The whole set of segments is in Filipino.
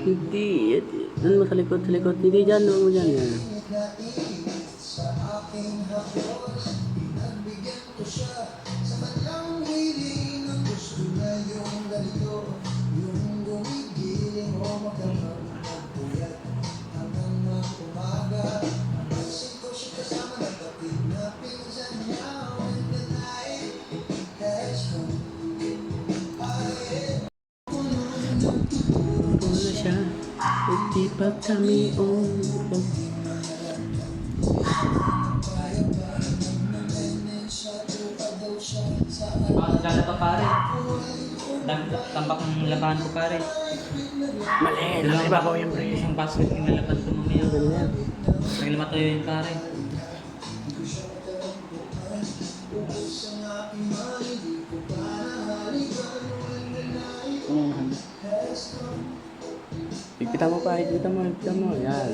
Hindi. Doon mo sa likod, sa likod. Hindi dyan, huwag mo dyan. Yan. Wala siya. Hindi pa kami Dala pa pare. Tambak ng labahan ko pare. Mali, nakalibabaw yan, pre. Isang basket yung nalaban ko mamaya. Ganyan. Naglima tayo yun pare. Higpitan mo pa, higpitan mo, higpitan mo. Yan.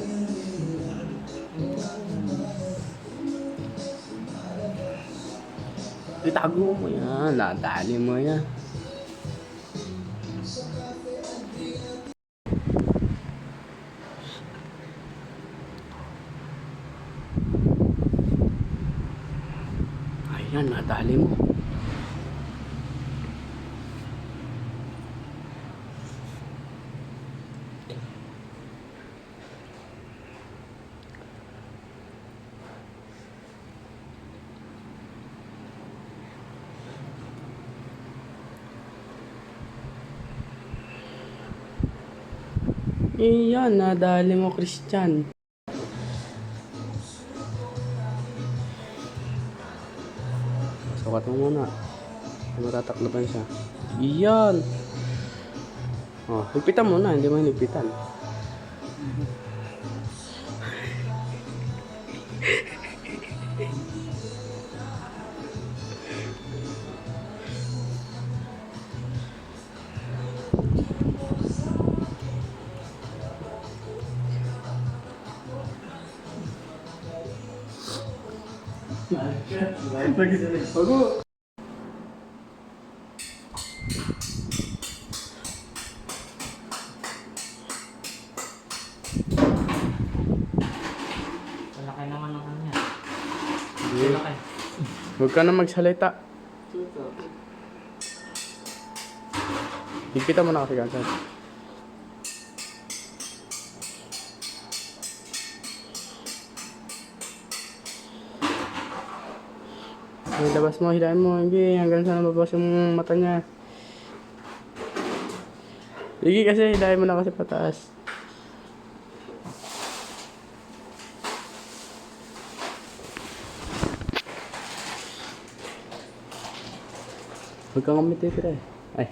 Itago mo yan, nadali mo yan. Ayan, nadali mo. Iyan, nadali mo, Christian. Sukat mo muna. Matatakloban siya. Iyan. Oh, higpitan mo na, hindi mo hinigpitan. Bago. Malaki naman ang kanya. Hindi. Malaki. Huwag ka na magsalita. Higpitan mo na kasi kansan. Ay, labas mo, hilahin mo. Hindi, hanggang saan mababas yung mata niya. Sige kasi, hilahin mo na kasi pataas. Huwag kang umiti, pre. Ay.